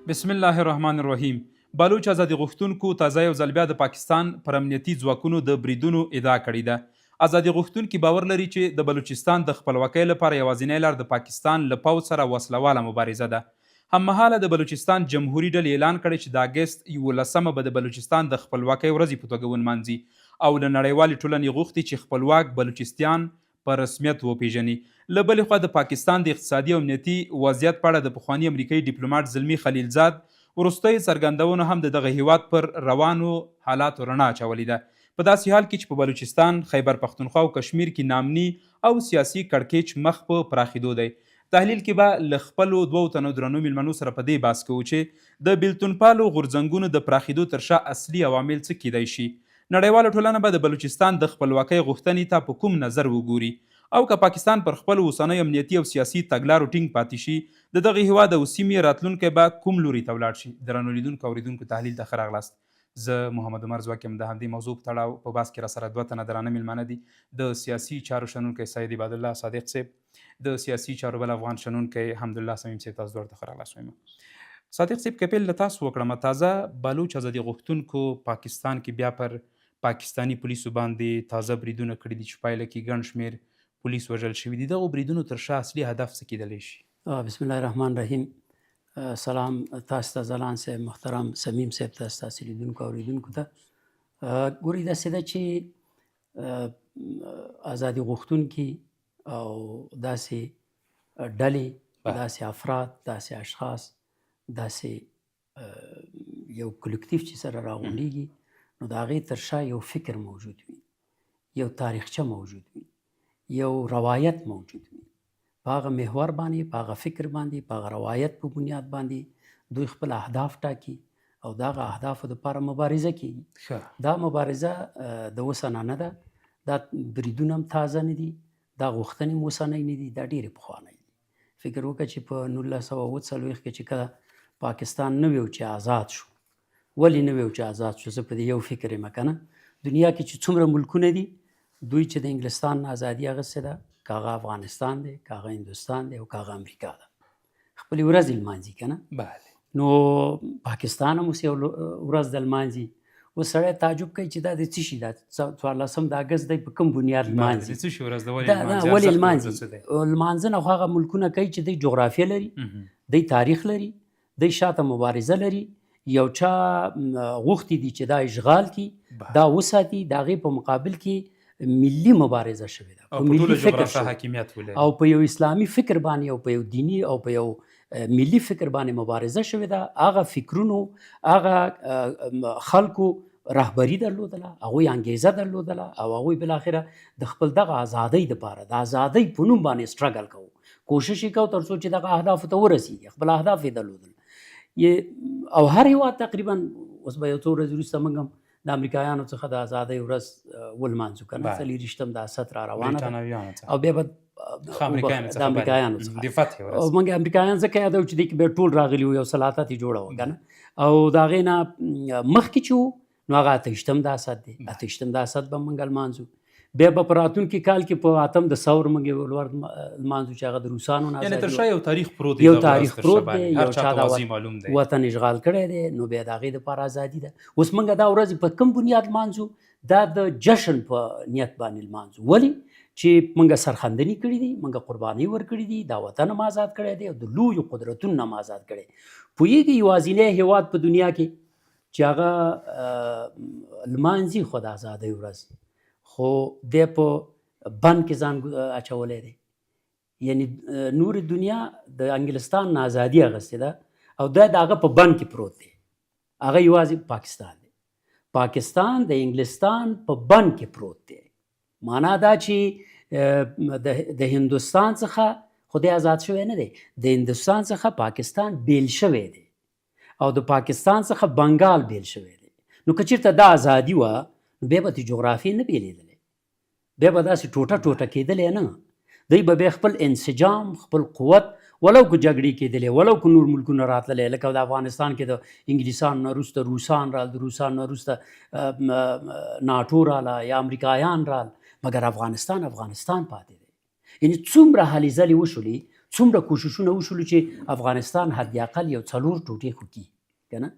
بسم الله الرحمن الرحیم. بلوچ ازادي غوښتونکو تازه یو ځل بیا د پاکستان پر امنیتي ځواکونو د بریدونو ادعا کړې ده. ازادي غوښتونکي باور لري چې د بلوچستان د خپلواکۍ لپاره یوازینۍ لار د پاکستان له پوځ سره وسله مبارزه ده. هممهاله د بلوچستان جمهوریت ډلې اعلان کړی چې د اګست 11 به د بلوچستان د خپلواکۍ ورځې په توګه ونمانځي او له نړیوالې ټولنې غوښتي چې خپلواک بلوچستان په رسمیت وپیژني. له بلې خوا د پاکستان د اقتصادي او امنیتي وضعیت په اړه د پخواني امریکایي ډیپلوماټ زلمي خلیلزاد وروستیو څرګندونو هم د دغه هیواد پر روانو حالاتو رڼا اچولې ده. په داسې حال کې چې په بلوچستان، خیبر پښتونخوا او کشمیر کې نامني او سیاسي کړکېچ مخ په پراخېدو دی. تحلیل کې به له خپلو دوو تنو درنو میلمنو سره په دې بحث کوو چې د بیلتونپالو غورځنګونو د پراخېدو تر شا اصلي عوامل څه کیدای شي. نړیواله ټولنه به د بلوچستان د خپلواکۍ غوښتنې ته په کوم نظر وګوري او که پاکستان پر خپل اوسنۍ امنیتي او سیاسي تګلارو ټینګ پاتې شي د دغه هیواد او سیمې راتلونکی به کوم لوري ته ولاړ شي. درنو لیدونکو او اورېدونکو تحلیل ته ښه راغلاست. زه محمد عمر ځواک یم. د همدې موضوع په تړاو په بحث کې راسره دوه تنه درانه میلمانه دي. د سیاسي چارو شنونکی سید عبادالله صادق صاحب، د سیاسي چارو بل افغان شنونکی حمدالله صمیم صاحب. تاسو دواړو ته ښه راغلاست وایم. صادق صاحب، که پیل له تاسو وکړم، تازه بلوچ ازادي غوښتونکو پاکستان کې بیا پر پاکستاني پولیسو باندې تازه بریدونه کړي دي چې پایله کې ګڼ شمېر پولیس وژل شوي دي. دغو بریدونو تر شا اصلي هدف څه کیدلی شي؟ بسم الله الرحمن الرحیم. سلام تاسو ته، ځلان صاحب، محترم سمیم صاحب ته، ستاسو لیدونکو او اورېدونکو ته. ګورئ، داسې ده چې ازادي غوښتونکي او داسې ډلې، داسې افراد، داسې اشخاص، داسې یو کلکتیف چې سره راغونډېږي، نو د هغې تر شا یو فکر موجود وي، یو تاریخچه موجود وي، یو روایت موجود وي. په هغه محور باندې، په هغه فکر باندې، په هغه روایت په بنیاد باندې دوی خپل اهداف ټاکي او د هغه اهدافو دپاره مبارزه کوي. دا مبارزه د اوسنه نه ده، دا بریدونه هم تازه نه دي، دا غوښتنې هم اوسنۍ نه دي، دا ډېرې پخوانۍ دي. فکر وکړه چې په 1940 کې چې کله پاکستان نوی و چې آزاد شو. ولې نوی و چې آزاد شو؟ زه په دې یو فکر یم که نه، دنیا کې چې څومره ملکونه دي، دوی چې د انګلستان نه ازادي اخیستې ده، که هغه افغانستان دی، که هغه هندوستان دی او که هغه امریکا ده، خپلې ورځې لمانځي که نه. بله. نو پاکستان هم اوس یو ورځ د لمانځي. اوس سړی تعجب کوي چې دا د څه شي ده، 14 د اګست دی، په کوم بنیاد لمانځي؟ د څه شي ورځ ده؟ ولې لمانځي؟ لمانځنه خو هغه ملکونه کوي چې دوی جغرافیه لري، دوی تاریخ لري، دوی شاته مبارزه لري، یو چا غوښتي دي چې دا اشغال کی، دا وساتي، د هغې په مقابل کې ملي مبارزه شوې ده، په ملي فکر حاکمیت ولري او په یو اسلامي فکر باندې او په یو دینی او په یو ملي فکر باندې مبارزه شوې ده. هغه فکرونو، هغه خلکو رهبري درلودله، هغوی انګیزه درلودله او هغوی بالاخره د خپل دغه ازادۍ دپاره د ازادۍ په نوم باندې سټرګل کوو، کوشش یې کوو تر څو چې دغه اهدافو ته ورسېږي. خپل اهداف یې درلودل او هر هېواد تقریبا اوس به یو څو ورځې وروسته موږ هم د امریکایانو څخه د ازادۍ ورځ ولمانځو که نه، 24 د اسد را روانه ده او بیا به د امریکایانو څخه او موږ امریکایان ځکه یادوو چې دوی کې بیا ټول راغلي وو، یو سلطنت یې جوړه وه که نه. او د هغې نه مخکې چې وو نو هغه 28 د اسد دی، 28 د اسد به موږ لمانځو. بیا به په راتلونکي کال کې په 8 د ثور موږ لمانځو چې هغه د روسانو نه یعنې تر شا یو تاریخ پروت دی، یو تاریخ پروت دی، یو چا دا معلوم دی وطن اشغال کړی دی، نو بیا د هغې دپاره ازادي ده. اوس موږ دا ورځې په کوم بنیاد لمانځو؟ دا د جشن په نیت باندې لمانځو. ولې؟ چې موږ سرخندنې کړي دي، موږ قربانۍ ورکړي دي، دا وطن هم آزاد کړی دی او د لویو قدرتونو هم آزاد کړی. پوهېږي یوازینی هېواد په دنیا کې چې هغه لمانځي خو د ازادۍ ورځ، خو دی په بند کې ځان اچولی دی. یعنې نور دنیا د انګلستان نه ازادي اخیستې ده او دی د هغه په بند کې پروت دی. هغه یوازې پاکستان دی. پاکستان د انګلستان په بند کې پروت دی. معنا دا چې د هندوستان څخه خو دی آزاد شوی نه دی، د هندوستان څخه پاکستان بیل شوی دی او د پاکستان څخه بنګال بیل شوی دی. نو که چېرته دا ازادي وه نو بیا به د جغرافیې نه بیلېدلی، بیا به داسې ټوټه ټوټه کېدلی نه. دوی به بیا خپل انسجام، خپل قوت، ولو که جګړې کېدلې، ولو که نور ملکونه راتللی، لکه د افغانستان کې د انګلیسانو نه وروسته روسان رال، د روسانو نه وروسته ناټو راله یا امریکایان رال، مګر افغانستان پاتې دی. یعنې څومره هلې ځلې وشولې، څومره کوششونه وشولو چې افغانستان حد اقل یو 4 ټوټې خو کي کنه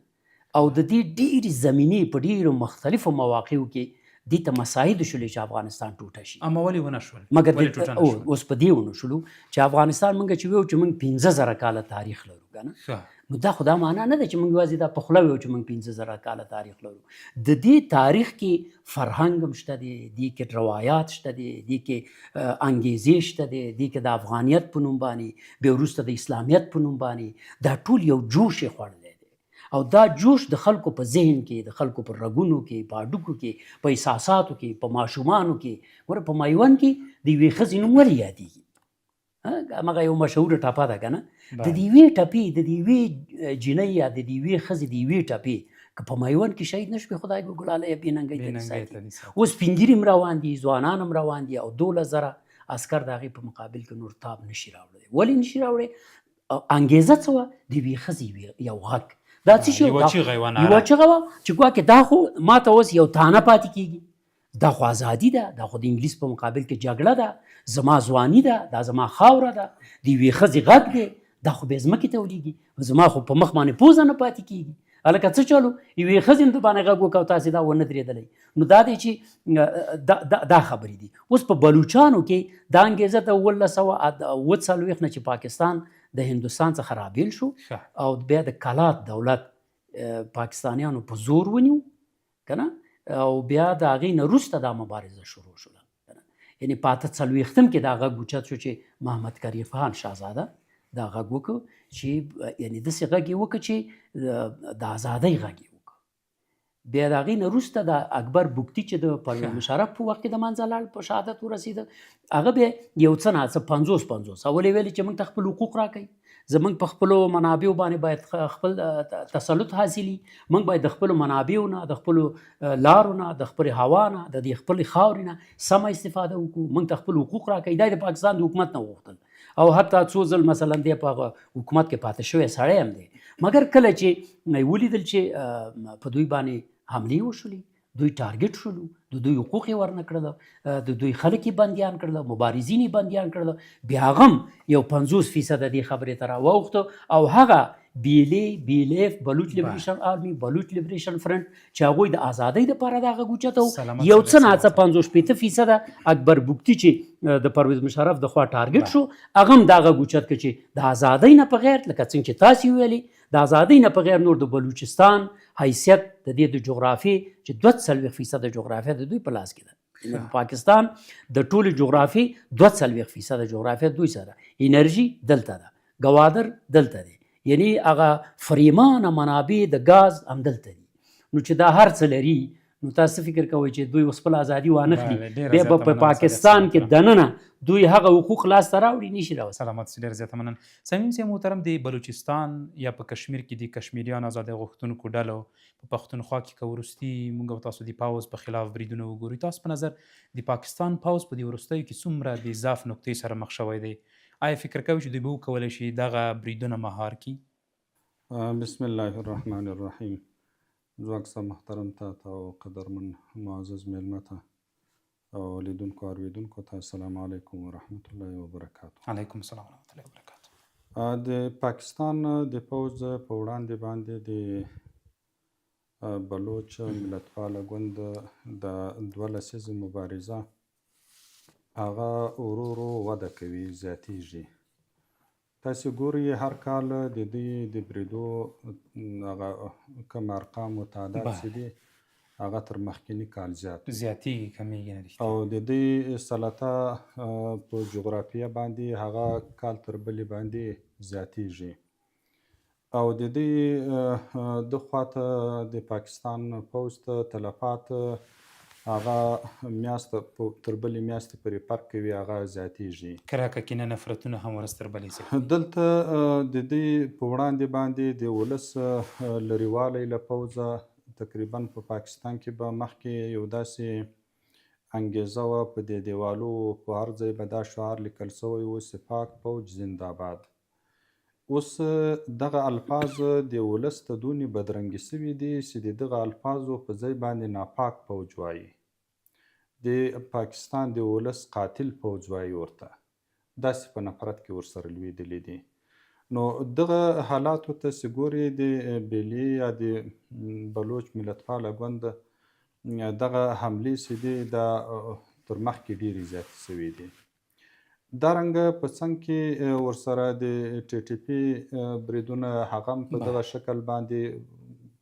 او د دې ډېرې زمینې په ډېرو مختلفو مواقعو کې دې ته مساعد شولې چې افغانستان ټوټه شي اما ولې ونه شول مګر ولې ټوټه نه شول؟ اوس په دې ونه شولو چې افغانستان موږ چې ویو چې موږ 15,000 کاله تاریخ لرو کنه ښه. نو دا خدا معنا نه ده چې موږ یوازې دا په خوله ویو چې موږ 15,000 کاله تاریخ لرو د دې تاریخ کې فرهنګ هم شته دی دې کې روایات شته دی دې کې انګیزې شته دی دې کې د افغانیت په نوم باندې بیا وروسته د اسلامیت په نوم باندې دا ټول یو جوش یې خوړلی دی او دا جوش د خلکو په ذهن کې د خلکو په رګونو کې په هډوکو کې په احساساتو کې په ماشومانو کې ګوره په میوند کې د یوې ښځې نوم ولې یادېږي هغه یو مشهوره ټپه ده که نه د دې یوې ټپې د دې یوې جینۍ یا د دې یوې ښځې د یوې ټپې که په میوند کې شهید نه شوې خدای به ګلاله یا بېننګۍ ته دې ساتي اوس سپین ږیري هم روان دي ځوانان هم روان دي او 12,000 عسکر د هغې په مقابل کې نور تاب نشي راوړی ولې نشي راوړی انګېزه څه وه د یوې ښځې یو غږ دا څه شي یوه چیغه یوه چیغه وه چې ګواکې دا خو ما ته اوس یو تانه پاتې کېږي دا خو ازادي ده دا خو د انګلیس په مقابل کې جګړه ده زما ځواني ده دا زما خاوره ده د یوې ښځې غږ دی دا خو بې ځمکې ته ولیږي زما خو په مخ باندې پوزه نه پاتې کېږي هلکه څه چلو یوې ښځې هم د باندې غږ وکړه او تاسې دا ونه درېدلی نو دا دی چې دا خبرې دي اوس په بلوچانو کې دا انګېزه د 1940 نه چې پاکستان د هندوستان څخه رابېل شو او بیا د کلات دولت پاکستانیانو په زور ونیو که نه او بیا د هغې نه وروسته دا مبارزه شروع شوله یعنې په 48 کې دا غږ اوچت شو چې محمد کریم خان شهزاده دا غږ وکړ چې یعنې داسې غږ یې وکړ چې د ازادۍ غږ یې وکړ بیا د هغې نه وروسته د اکبر بګتي چې د پرویز مشرف په وخت کې د منځه لاړ په شهادت ورسېده هغه بیا یو څه ناڅه 50 اول یې ویلې چې موږ ته خپل حقوق راکوئ زمونږ په خپلو منابعو باندې باید خپل تسلط حاصلي موږ باید د خپلو منابعو نه د خپلو لارو نه د خپلې هوا نه د دې خپلې خاورې نه سمه استفاده وکړو موږ ته خپل حقوق راکوي دا د پاکستان د حکومت نه وغوښتل او حتی څو ځل مثلا دی په حکومت کې پاتې شوی سړی هم دی مګر کله چې ولیدل چې په دوی باندې حملې وشولې دوی ټارګټ شولو د دوی حقوق یې ورنه کړل د دوی خلک یې بندیان کړل مبارزین یې بندیان کړل بیا هغه هم یو 50% د دې خبرې ته راواوښته او هغه BLF بلوچ لیبریشن آرمي بلوچ لیبریشن فرنټ چې هغوی د ازادۍ دپاره دا غږ اوچته یو څه ناڅه 50% اکبر بګتي چې د پرویز مشرف د خوا ټارګټ شو هغه هم دا غږ اوچت کړ چې د ازادۍ نه په غیر لکه څنګه چې تاسې ویلي د ازادۍ نه په غیر نور د بلوچستان حیثیت د دې د جغرافیې چې 42% جغرافیه د دوی په لاس کې ده پاکستان د ټولو جغرافیې 42% جغرافیه دوی سره انرژي دلته ده ګوادر دلته دی یعنی هغه فریمانه منابع د غاز هم دلته دي نو چې دا هر څه لري نو تاسو فکر کوئ چې دوی اوس خپل ازادي وانخلي بیا په پاکستان کې دننه دوی هغه حقوق لاسته راوړي نشي راوړي سلامت سي ډېر زیاته مننه صمیم صاحب محترم د بلوچستان یا په کشمیر کې د کشمیریان ازادۍ غوښتونکو ډلو په پښتونخوا کې که وروستي موږ تاسو د پاوز په خلاف بریدونه وګورئ تاسو په نظر د پاکستان پاوز په دې وروستیو کې څومره د ضعف نقطې سره مخ شوی دی آیا فکر کوئ چې دوی به وکولی شي دغه بریدونه مهار کړي؟ بسم الله الرحمن الرحیم ځواک صاحب محترم ته او قدرمن معزز میلمه ته او لیدونکو اوریدونکو ته السلام علیکم ورحمت الله وبرکاتو. علیکم السلام ورحمت الله وبرکاتو. د پاکستان د پوځ په وړاندې باندې د بلوچ ملتپاله ګوند د 2 لسیزې مبارزه هغه ورو ورو وده کوي زیاتیږي. تاسې ګورئ هر کال د دوی د بریدو هغه کم ارقام و تعداد چې دي هغه تر مخکیني کال زیاتیږي کمیږي نه او د دوی سلطه په جغرافیه باندې هغه کال تر بلې باندې زیاتیږي او د دوی د خواته د پاکستان پوځ ته تلفات هغه میاشته تر بلې میاشتې پورې فرق کوي هغه زیاتیږي. کراکه کینه نفرتونه هم ورس تر بلې زیاتیږي. دلته د دوی په وړاندې باندې د ولس لرېوالی له پوځه تقریبا په پاکستان کې به مخکې یو داسې انګیزه وه په دې دیوالو په هر ځای به دا شعار لیکل سوی و سپاک پوځ زنده‌باد. اوس دغه الفاظ د ولس ته دونې بدرنګې سوي دي چې د دغه الفاظو په ځای باندې ناپاک پوځ وایي. د پاکستان د ولس قاتل پوځ وایي ورته داسې په نفرت کې ورسره لویدلي دي. نو دغه حالاتو ته چې ګورې د بیلي یا د بلوچ ملتپاله ګوند دغه حملې چې دي دا تر مخکې ډېرې زیاتې شوي دي. دارنګه په څنګ کې ورسره د ټي ټي پي بریدونه هغه هم په دغه شکل باندې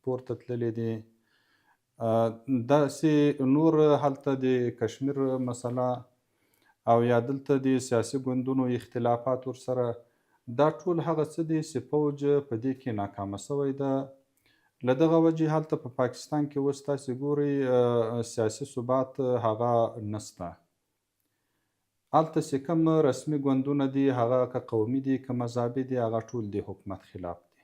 پورته تللي دي. داسې نور هلته د کشمیر مسله او یا دلته د سیاسي ګوندونو اختلافات ورسره، دا ټول هغه څه دي چې فوج په دې کې ناکامه شوی ده. له دغه وجې هلته په پاکستان کې اوس تاسې ګورئ سیاسي ثبات هغه نسته. هلته چې کوم رسمي ګوندونه دي هغه که قومي دي که مذهبي دي هغه ټول د حکومت خلاف دي.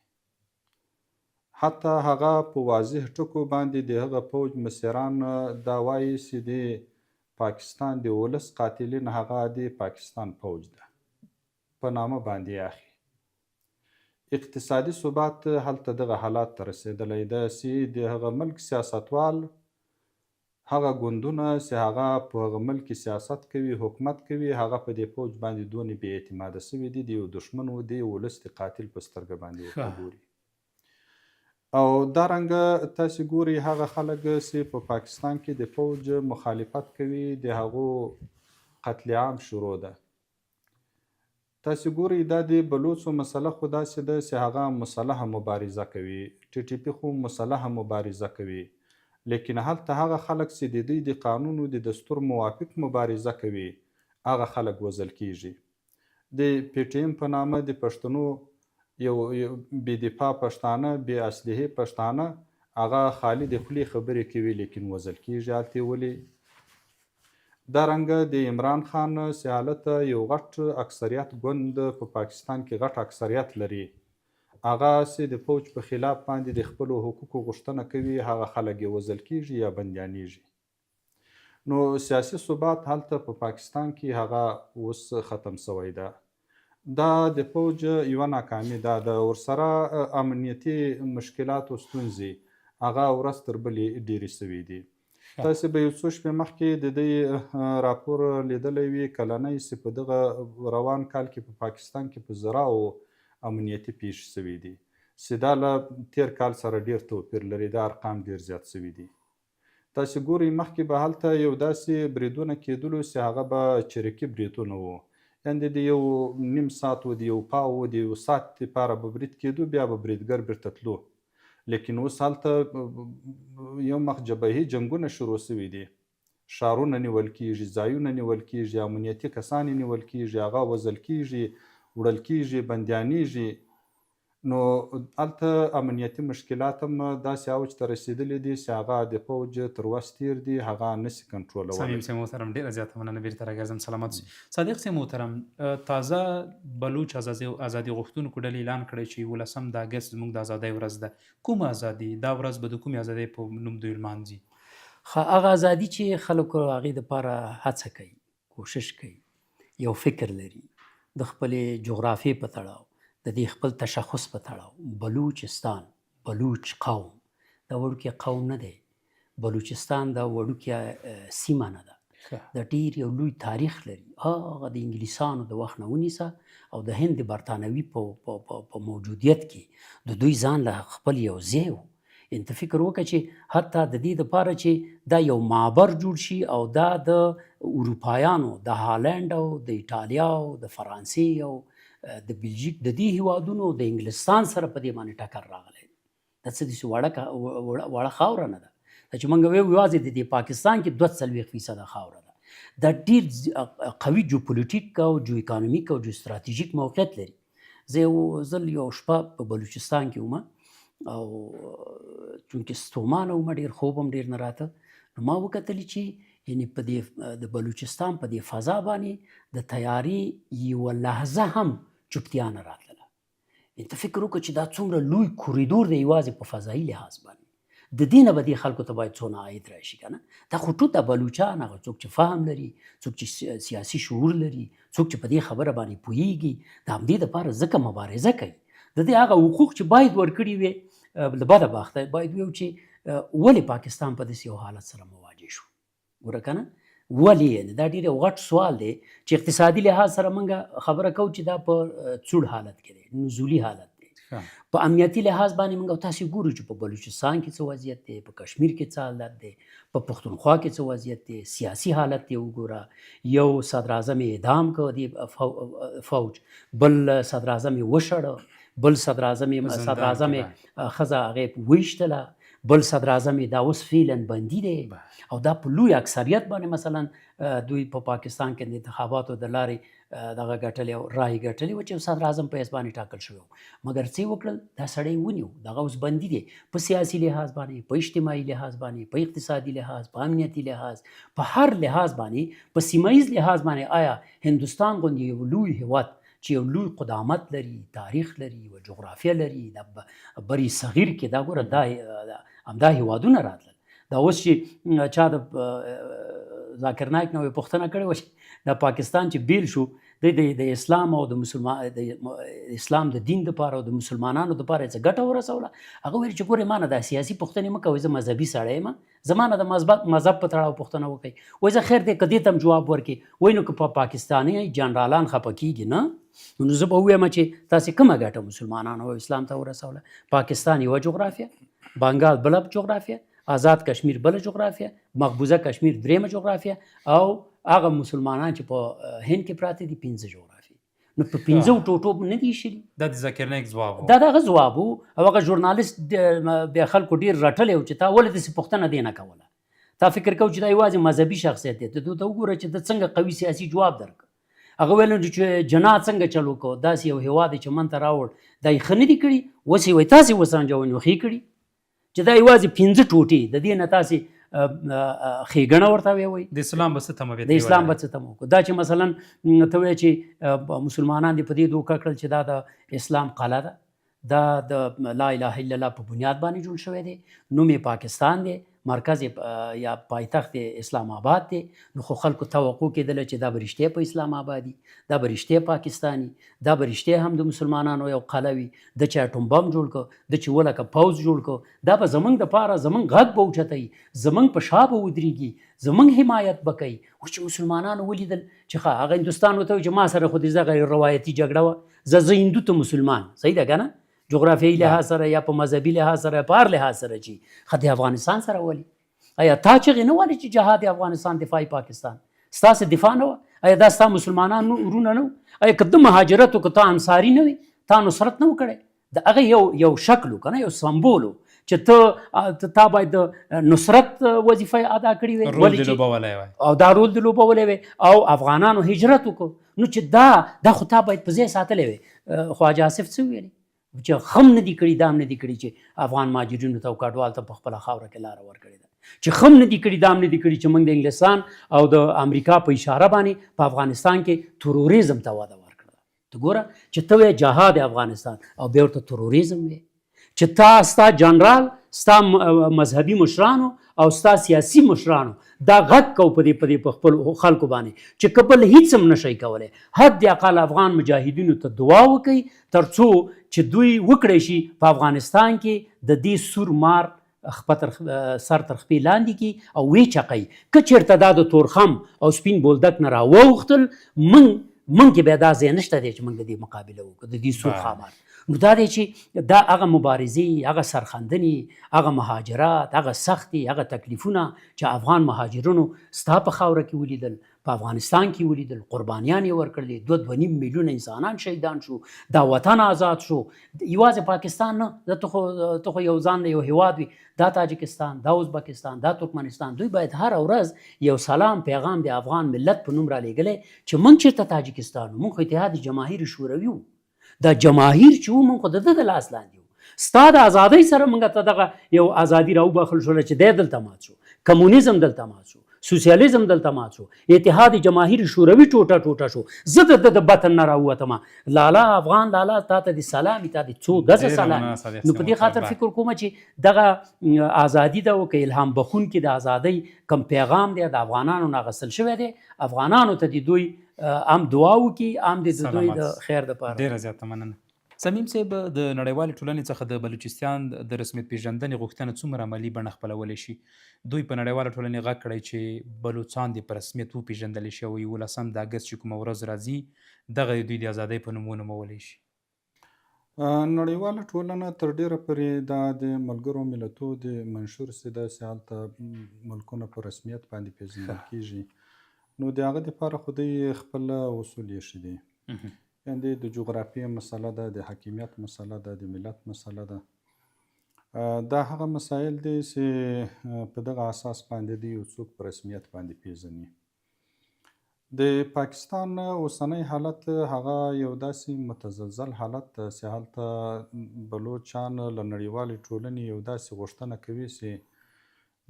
حتی هغه په واضح ټکو باندې د هغه فوج مسیران دا وایي چې د پاکستان د ولس قاتلین هغه د پاکستان فوج ده په نامه باندې اخلي. اقتصادي ثبات هلته دغه حالات ته رسېدلی ده چې د هغه ملک سیاستوال هغه ګوندونه چې هغه په هغه ملک سیاست کوي حکومت کوي هغه په دې فوج باندې دونې بې اعتماده شوي دي، د یو دښمن و د ولس د قاتل په سترګه باندې ورته ګوري. او دارنګه تاسې ګورئ هغه خلک چې په پاکستان کې د فوج مخالفت کوي د هغو قتل عام شروع ده. تاسې ګورئ دا د بلوڅو مسله خو داسې ده چې هغه مسلحه مبارزه کوي، ټي ټي پي خو مسلحه مبارزه کوي، لیکن هلته هغه خلک چې د دوی د قانون و د دستور موافق مبارزه کوي هغه خلک وژل کیږي. د پی ټي ایم په نامه د پښتنو یو بې دفاع پښتانه بې اسلحې پښتانه هغه خالي د خولې خبرې کوي لیکن وژل کیږي. هلته ولې؟ دارنګه د عمران خان چې هلته یو غټ اکثریت ګوند په پاکستان کې غټ اکثریت لري هغه چې د فوج په خلاف باندې د خپلو حقوقو غوښتنه کوي هغه خلک یې وژل کیږي یا بندیانیږي. نو سیاسي ثبات هلته په پاکستان کې هغه اوس ختم شوی ده. دا د فوج یوه ناکامي ده. د ورسره امنیتي مشکلات او ستونزې هغه ورځ تر بلې ډېرې شوي دي. تاسې به یو څو شپې مخکې د دې راپور لیدلی وي کلنی چې په دغه روان کال کې په پاکستان کې په زراو امنیتي پیښې شوي دي چې دا له تیر کال سره ډېر توپیر لري. دا ارقام ډېر زیات شوي دي. تاسې ګورئ مخکې به هلته یو داسې بریدونه کېدلو چې هغه به چریکي بریدونه وو، یعنې د یو نیم ساعت و د یو پاو و د یو ساعت دپاره به برید کېدو بیا به بریدګر بیرته تلو. لیکن اوس هلته یو مخ جبهي جنګونه شروع شوي دي، ښارونه نیول کیږي، ځایونه نیول کیږي، امنیتي کسان یې نیول کیږي، هغه وژل کیږي، وړل کیږي، بندیانیږي. نو هلته امنیتي مشکلات هم داسې اوج ته رسېدلي دي چې هغه د فوج تر وس تیر دي هغه نسي کنټرولولی. صمیم صاحب محترم ډېره زیاته مننه بیرته راګرځم سلامت اوسئ. صادق صاحب محترم تازه بلوچ ازادي غوښتونکو ډلې اعلان کړی چې 18 د اګست زموږ د ازادۍ ورځ ده. کومه ازادي؟ دا ورځ به د کومې ازادۍ په نوم دوی لمانځي؟ هغه ازادي چې خلکو هغې دپاره هڅه کوي، کوشش کوي، یو فکر لري د خپلې جغرافیې په تړاو، د دې خپل تشخص په تړاو. بلوچستان، بلوچ قوم دا وړوکی قوم نه دی. بلوچستان دا وړوکې سیمه نه ده، د ډېر یو لوی تاریخ لري. هغه د انګلیسانو د وخت نه ونیسه او د هند برطانوي په موجودیت کې د دوی ځان له خپل یو ځای و. انت فکر وکړه چې حتی د دې دپاره چې دا یو معبر جوړ شي او دا د اروپایانو د هالند او د ایټالیا او د فرانسې او د بلژیک د دې هیوادونو د انګلستان سره په دې باندې ټکر راغلی. دا څه داسې وړه خاوره نه ده. دا چې موږ وایو یوازې د دې پاکستان کې 42% خاوره ده. دا ډېر قوي جیوپولیټیک او جو اکانومیک او جو ستراتیژیک موقعیت لري. زه یو ځل یو شپه په بلوچستان کې وم او چونکې ستومانه وم، ډېر خوب هم ډېر نه راته. نو ما وکتلې چې یعنې په دې د بلوچستان په دې فضا باندې د تیارې یوه لحظه هم چوپتیا نه راتله. انت فکر وکړه چې دا څومره لوی کوریدور دی یوازې په فضایي لحاظ باندې. د دې نه به دې خلکو ته باید څونه عاید راشي که نه. دا خو ټول د بلوچان هغه څوک چې فهم لري، څوک چې سیاسي شعور لري، څوک چې په دې خبره باندې پوهیږي، د همدې دپاره ځکه مبارزه کوي. د دې هغه حقوق چې باید ورکړي وي له بده بخته باید ویو چې ولې پاکستان په داسې یو حالت سره مواجه شو. ګوره که نه ولې یعنې دا ډېر یو غټ سوال دی چې اقتصادي لحاظ سره موږ خبره کوو چې دا په څوړ حالت کې دی، نزولي حالت دی. په امنیتي لحاظ باندې موږ تاسې ګورو چې په بلوچستان کې څه وضعیت دی، په کشمیر کې څه حالت دی، په پښتونخوا کې څه وضعیت دی، سیاسي حالت دی وګوره. یو صدر اعظم اعدام کړ د فوج، بل صدر اعظم یې وشړه، بل صدر اعظم ښځه هغې ویشتله، بل صدر اعظم دا اوس فعلا بندي دی. او دا په لوی اکثریت باندې مثلا دوی په پاکستان کې د انتخاباتو د لارې دغه ګټلې او رای ګټلې و چې صدر اعظم په اسبانې ټاکل شوی و، مګر څه وکړل دا سړی ونیو، دغه اوس بندي دی په سیاسي لحاظ باندې، په اجتماعي لحاظ باندې، په اقتصادي لحاظ، په امنیتي لحاظ، په هر لحاظ باندې، په سیمه ییز لحاظ باندې. آیا هندوستان غوندې یو لوی هیواد چې یو لوی قدامت لري، تاریخ لري او جغرافیه لري، د بری صغیر کې دا ګوره دا همدا هیوادونه راتلل. دا اوس چې چا د ذاکر نایک نه پوښتنه کړې وه چې د پاکستان چې بیل شو د اسلام او د اسلام د دین دپاره او د مسلمانانو دپاره یې څه ګټه ورسوله؟ هغه ویل چې ګورې ما نه دا سیاسي پوښتنې مه کوئ، زه مذهبي سړی یم، زما نه د مذهب په تړاو پوښتنه وکړئ. وایي زه خیر دی که دې ته هم جواب ورکړي، وایي نو که په پاکستاني جنرالان خفه کېږي نه نو زه به ووایم چې تاسې کومه ګټه مسلمانانو او اسلام ته ورسوله؟ پاکستان یوه جغرافیه، بنګال بله جغرافیه، آزاد کشمیر بله جغرافیه، مقبوضه کشمیر دریمه جغرافیه، او هغه مسلمانان چې په هند کې پراته دي 15 جغرافیې. نو په 15 ټوټو نه دي شلي. دا د ذاکر نایک ځواب و، دا دغه ځواب و. او هغه ژورنالیست بیا خلکو ډېر رټلی و چې تا ولې داسې پوښتنه دې نه کوله؟ تا فکر کوو چې دا یوازې مذهبي شخصیت دی، ته وګوره چې د څنګه قوي سیاسي جواب درک. هغه ویل چې جنا څنګه چلو کو، داسې یو هیواد چې من ته راوړ دا یې ښه نه دي کړي، اوس یې وایي تاسې وسنجوئ نو ښې کړي چې دا یوازې 15 ټوټې د دې نه تاسې ښېګڼه ورته ویوئ. د اسلام به څه تمه وي؟ د اسلام به څه تمه وکړو؟ دا چې مثلا ته وایې چې مسلمانان دې په دې دوکه کړل چې دا د اسلام قلعه ده، دا د لا اله الا الله په بنیاد باندې جوړ شوی دی، نوم یې پاکستان دی، مرکز یا پایتخت اسلام آباد دی. نو خو خلکو توقع کېدله چې دا به رښتیا په اسلام آبادي، دا به رښتیا پاکستاني، دا به رښتیا هم د مسلمانانو یو قلعه وي. د چې اټوم بم جوړ کړو، د چې ولکه پوځ جوړ کړو، دا به زمونږ دپاره زمونږ غږ به اوچتوي، زمونږ په شا به ودرېږي، زمونږ حمایت به کوي. اوس چې مسلمانانو ولیدل چې هغه هندوستان ورته وایي چې ما سره خو دې دغه روایتي جګړه وه، زه هندو ته مسلمان، صحیح ده که نه؟ جغرافیایي لحاظ سره یا په مذهبي لحاظ سره په هر لحاظ سره چې خو د افغانستان سره ولي؟ آیا تا چغې نه والي چې جهاد افغانستان دفاعي پاکستان ستاسې دفاع نه وه؟ آیا دا ستا مسلمانان ورونه نه وو؟ آیا که د مهاجرت و که تا انصاري نه وي تا نصرت نه و کړی؟ د هغه یو شکل و که نه، یو سمبول و چې تا باید د نصرت وظیفه ادا کړې وي، رول دې لوبولی وای، او دا رول دې لوبولی وي، او افغانانو هجرت وکړو. نو چې دا خو تا باید په ځای ساتلی وي. خواجه آصف څه ویلي چې خم نه دي کړي، دا هم نه دي کړي چې افغان مهاجرینو ته او کډوال ته په خپله خاوره کې لاره ورکړې ده، چې خم نه دي کړي، دا هم نه دي کړي چې موږ د انګلستان او د امریکا په اشاره باندې په افغانستان کې تروریزم ته وده ورکړه. ته ګوره چې ته وایې جهاد افغانستان او بیا ورته تروریزم وایې، چې ستا جنرال، ستا مذهبي مشرانو او ستا سیاسي مشرانو دا غږ کو په دې په خپل خلکو باندې چې که بل هیڅ هم نشئ کولی، حد اقل افغان مجاهدینو ته دعا وکئ تر څو چې دوی وکړی شي په افغانستان کې د دې سور مار سر تر خپې لاندې کی او ویچقئ. که چېرته دا د تورخم او سپین بولدک نه راووښتل، موږ کې بیا دا ځای نشته دی چې موږ د دې مقابله وکړو د دې سور ښامار. نو دا دی چې دا هغه مبارزې، هغه سرخندنې، هغه مهاجرات، هغه سختي، هغه تکلیفونه چې افغان مهاجرونو ستا په خاوره کې ولیدل، په افغانستان کې ولیدل، قربانیان یې ورکړلې، 2.5 میلیونه انسانان شهیدان شو، دا وطن آزاد شو. یوازې پاکستان نه، ته خو یو ځان یو هیواد وي، دا تاجکستان، دا ازبکستان، دا ترکمنستان، دوی باید هر ورځ یو سلام پیغام د افغان ملت په نوم رالیږلی چې موږ چېرته تاجکستان وو، موږ خو اتحاد جماهیر شوروي وو، دا جماهیر چې وو موږ خو د ده د لاس لاندې وو. ستا د ازادۍ سره موږ ته دغه یو ازادي راوبخل شوله چې دی دلته مات شو، کمونیزم دلته مات شو، سوسیالیزم دلته مات شو، اتحاد جماهیر شوروي ټوټه ټوټه شو. زه د بطن نه راووتم، لالا افغان لالا تا ته د سلام، تا د څو ګزه سلام. نو په دې خاطر فکر کوم چې دغه ازادي ده او که الهام بخونکي د ازادۍ کم پیغام دی د افغانانو نه اخیستل شوی دی، افغانانو ته د دوی هم دعا وکړي، هم د دوی د خیر دپاره. ډېره زیاته مننه. صمیم صاحب د نړیوالې ټولنې څخه د بلوچستان د رسمیت پیژندنې غوښتنه څومره عملي بڼه خپلولی شي؟ دوی په نړیواله ټولنې غږ کړی چې بلوڅان دې په رسمیت وپېژندلی شي او 11 د اګست چې کومه ورځ راځي دغه د دوی د ازادۍ په نوم ونومولی شي. نړیواله ټولنه تر ډیره پورې دا د ملګرو ملتو د منشور سي داسې هلته ملکونه په رسمیت باندې پیژندل کیږي، نو د هغه دپاره خو دوی خپل اصول ایښي دي. یعنې د جغرافیې مسله ده، د حاکمیت مسله ده، د ملت مسله ده. دا هغه مسایل دي چې په دغه اساس باندې د یو څوک په رسمیت باندې پیژني. د پاکستان اوسنی حالت هغه یو داسې متزلزل حالت ده چې هلته بلوچان له نړیوالې ټولنې یو داسې غوښتنه کوي چې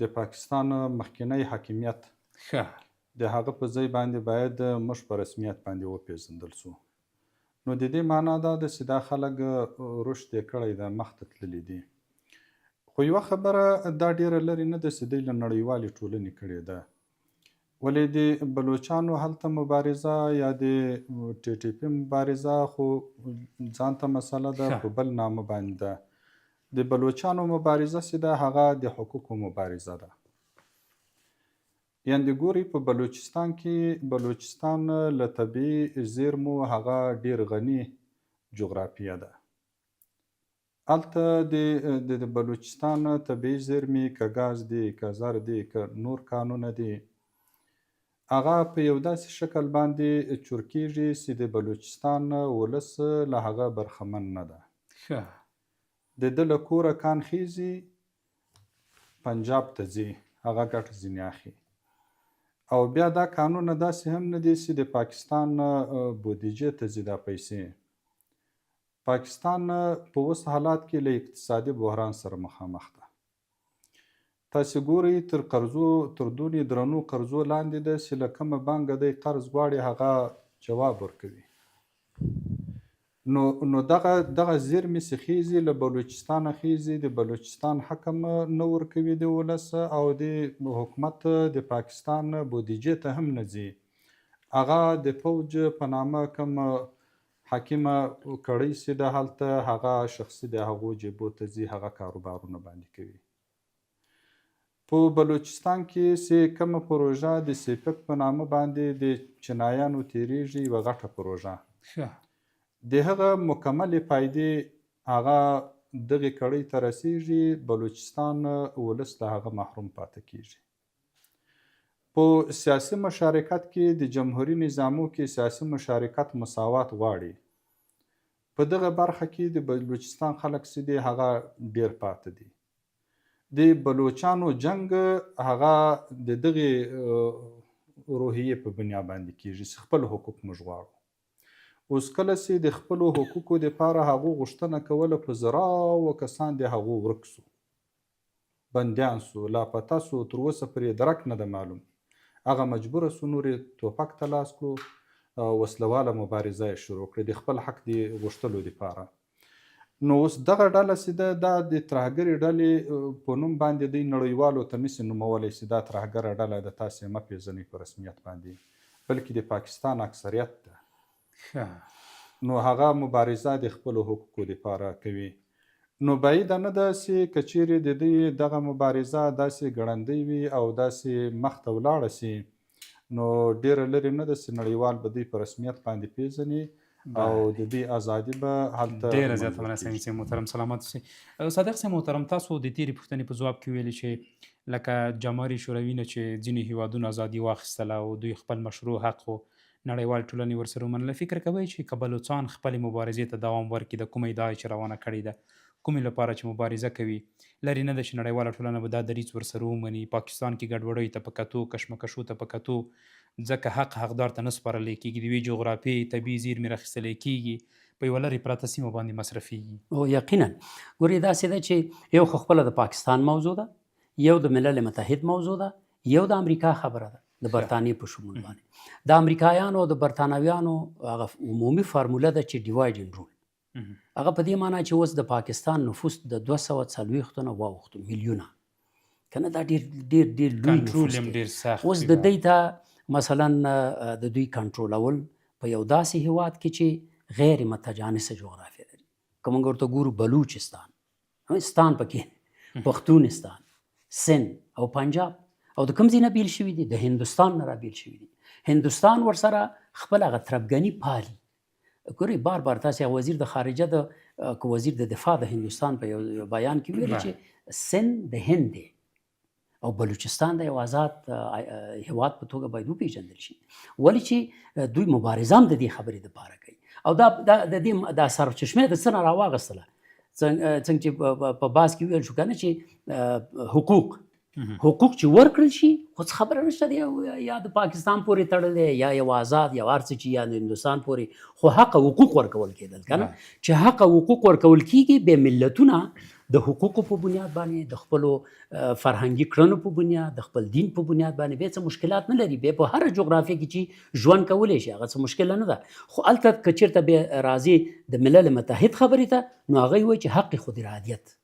د پاکستان مخکینی حاکمیت د هغه په ځای باندې باید موږ په رسمیت باندې وپیژندل سو. نو د دې معنا دا ده چې دا خلک رشد یې کړی ده، مخته تللي دي. خو یوه خبره دا ډیره لرې نه ده چې دوی له نړیوالې ټولنې کړې ده. ولې د بلوچانو هلته مبارزه یا د ټي ټي پي مبارزه خو ځانته مسله ده، په بل نامه باندې ده. د بلوچانو مبارزه چې ده هغه د حقوقو مبارزه ده. یعنې ګورئ په بلوچستان کې بلوچستان له طبیعي زیرمو هغه ډیر غني جغرافیه ده. هلته د بلوچستان طبیعي زیرمې که ګاز دي، که زر دي، که نور کانونه دي، هغه په یو داسې شکل باندې چور کیږي چې د بلوچستان ولس له هغه برخمن نه ده. د ده له کوره کان خیږي پنجاب ته ځي، هغه ګټه ځینې اخلي. او بیا دا کانونه داسې هم نه دي چې د پاکستان بودیجې ته ځي دا پیسې. پاکستان په اوس حالات کې له اقتصادي بحران سره مخامخ ده. تاسې ګورئ تر دونې درنو قرضو لاندې ده چې له کومه بانکه دی قرض غواړي هغه جواب ورکوي. نو دغه زیرمې چې خیږي له بلوچستانه خیږي، د بلوچستان حکم نه ورکوي د ولس او د حکومت د پاکستان بودیجې ته هم نه ځي. هغه د فوج په نامه کوم حاکمه کړۍ چې ده هلته هغه شخصي د هغو جیبو ته ځي، هغه کاروبارونه باندې کوي. په بلوچستان کې چې کومه پروژه د سیپک په نامه باندې د چینایانو تیریږي، یوه غټه پروژه، د هغه مکملې فایدې هغه دغې کړۍ ته رسیږي، بلوچستان ولس له هغه محروم پاتې کیږي. په سیاسي مشارکت کې د جمهوري نظامو کې سیاسي مشارکت مساوات غواړي. په دغه برخه کې د بلوچستان خلک چې دي هغه ډیر پاتې دي. د بلوچانو جنگ هغه د دغې روحیې په بنیا باندې کیږي چې خپل حقوق موږ غواړو. اوس کله چې د خپلو حقوقو دپاره هغو غوښتنه کوله، په زراوو کسان د هغو ورک سو، بندیان سو، لاپته سو، تر اوسه پرې درک نه ده معلوم. هغه مجبوره سو نور یې ټوپک ته لاس کړو، وسلواله مبارزه یې شروع کړې د خپل حق د غوښتلو دپاره. نو اوس دغه ډله چې ده دا د ترهګرې ډلې په نوم باندې دوی نړیوالو ته نسي نومولی چې دا ترهګره ډله ده، تاسې یې مه پېژنئ په رسمیت باندې، بلکې د پاکستان اکثریت ده. نو هغه مبارزه د خپلو حقوقو دپاره کوي. نو بعیده نه ده چې که چیرې د دوی دغه مبارزه داسې ګړندۍ وي او داسې مخته ولاړه سي، نو ډیره لرې نه ده چې نړیوال به دوی په رسمیت باندې پیژني او د دوی ازادي به هلته ډیره زیاته مننه صمیم صاحب محترم، سلامت اوسئ. صادق صاحب محترم، تاسو د تیرې پوښتنې په ځواب کې ویلي چې لکه جمهوري شوروي نه چې ځینې هیوادونو ازادي واخیستله او دوی خپل مشروع حق و نړیوال ټولنې ورسره ومنله. فکر کوئ چې که بلوڅان خپلې مبارزې ته دوام ورکړي، د کومه ادعا چې روانه کړې ده، کومې لپاره چې مبارزه کوي، لرې نه ده چې نړیواله ټولنه به دا دریځ ورسره ومني. پاکستان کې ګډوډیو ته په کتو، کشمکشو ته په کتو، ځکه حق حقدار ته نه سپارلی کېږي، د یوې جغرافیې طبیعي زیرمې راخیستلی کېږي، په یوه لرې پرته سیمه باندې مصرفیږي. او یقینا ګورې داسې ده چې یو خو خپله د پاکستان موضوع ده، یو د ملل متحد موضوع ده، یو د امریکا خبره ده د برطانیې په شمول باندې. د امریکایانو او د برطانویانو هغه عمومي فارموله ده چې ډیوایډ اینډ رول. هغه په دې معنی چې اوس د پاکستان نفوس د 240 نه واوښتو میلیونه، که نه دا ډېر لوی نفوس دی. اوس د دوی ته مثلا د دوی کنټرولول په یو داسې هیواد کې چې غیر متجانسه جغرافیه لري، که موږ ورته ګورو بلوچستان ستان پکې پښتونستان سند او پنجاب او د کوم ځای نه بیل شوي دي د هندوستان نه رابیل شوي دي هندوستان ورسره خپل هغه تربګني پالي ګورئ بار بار تاسې وزیر د خارجه د وزیر د دفاع د هندوستان په یو بیان کې ویلي چې سند د هند دی او بلوچستان د یو آزاد هیواد په توګه باید وپېژندل شي ولې چې دوی مبارزه هم د دې خبرې دپاره کوي او د دې دا سرچشمه د څه نه راواغستله څنګه چې په باز کې ویل شو که نه چې حقوق چې ورکړل شي خو څه خبره نشته دی یا د پاکستان پورې تړلی یا یو آزاد یا هر څه چې یا د هندوستان پورې خو حق حقوق ورکول کېدل که نه چې حق حقوق ورکول کېږي بیا ملتونه د حقوقو په بنیاد باندې د خپلو فرهنګي کړنو په بنیاد د خپل دین په بنیاد باندې بیا څه مشکلات نه لري بیا په هره جغرافیه کې چې ژوند کولی شي هغه څه مشکله نه ده خو هلته که چېرته بیا راځي د ملل متحد خبرې ته نو هغوی وایي چې حق خود ارادیت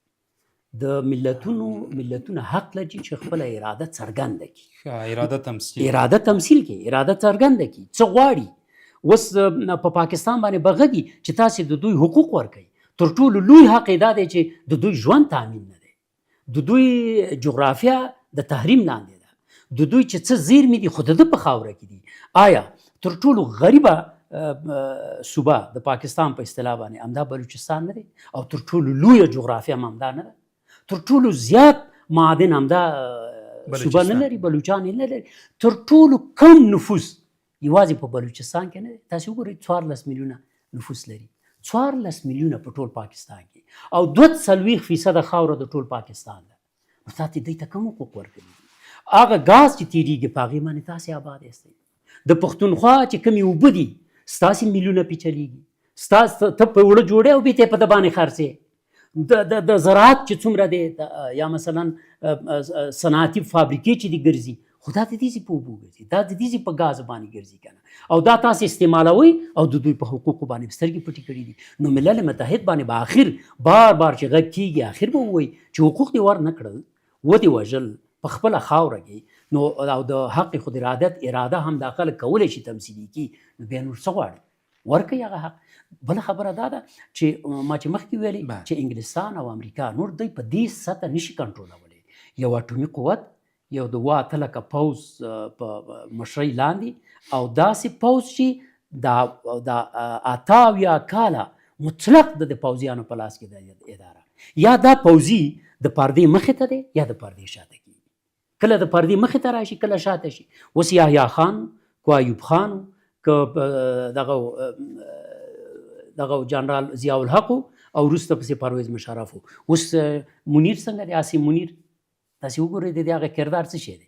د ملتونه حق لري چې خپله اراده څرګنده کړي اراده تمثیل کړي اراده څرګنده کړي څه غواړي اوس په پاکستان باندې بغږي چې تاسې د دوی حقوق ورکوي تر ټولو لوی حق دا دی چې د دوی ژوند تامین نه دی د دوی جغرافیه د تحریم لاندې ده د دوی چې څه زیرمې دي خو د ده په خاوره کې دي آیا تر ټولو غریبه صوبه د پاکستان په اصطلاح باندې همدا بلوچستان نه دی او تر ټولو لویه جغرافیه هم همدا نه ده تر ټولو زیات معادن همدا صوبه نه لري بلوچان نه لري تر ټولو کم نفوس یوازې په بلوچستان کې نه دی تاسې وګورئ 14 میلیونه نفوس لري 14 میلیونه په ټول پاکستان کې او 42% خاوره د ټول پاکستان ده نو تاسې دوی ته کوم حقوق ورکوي هغه ګاز چې تیریږي په هغې باندې تاسې آباد یاستئ د پښتونخوا چې کومې اوبه دي ستاسې میلیونه پې چلیږي ته په وړه جوړې او بیا ته په ده باندې خرڅې د زراعت چې څومره دی یا مثلا صنعتي فابریکې چې دي ګرځي خو دا د دې په اوبو ګرځي دا د دې په ګاز باندې ګرځي که نه او دا تاسې استعمالوئ او د دوی په حقوقو باندې سترګې پټې کړي دي نو ملل متحد باندې به آخر بار چې غږ کېږي آخر به ووایي چې حقوق دې ور نه کړل ودې وژل په خپله خاوره کې نو او د حق خود اراده هم دا خلک کولی شي تمثیلي کړي نو بیا نور څه غواړي ورکوي هغه حق بله خبره دا ده چې ما چې مخکې ویلې چې انګلستان او امریکا نور دوی په دې سطح نشي کنټرولولی یو اټومي قوت یو د 7 لکه پوځ په مشرۍ لاندې او داسې پوځ چې د 88 کاله مطلق د پوځیانو په لاس کې د اداره یا دا پوځي د پردې مخې ته دی یا د پردې شاته کېږي کله د پردې مخې ته راشي کله شاته شي اوس یحیی خان کو ایوب خان که دغه جنرال ضیاء الحق او وروسته پسې پرویز مشرف اوس منیر څنګه دی عاصم منیر تاسې وګورئ د دې هغه کردار څه شی دی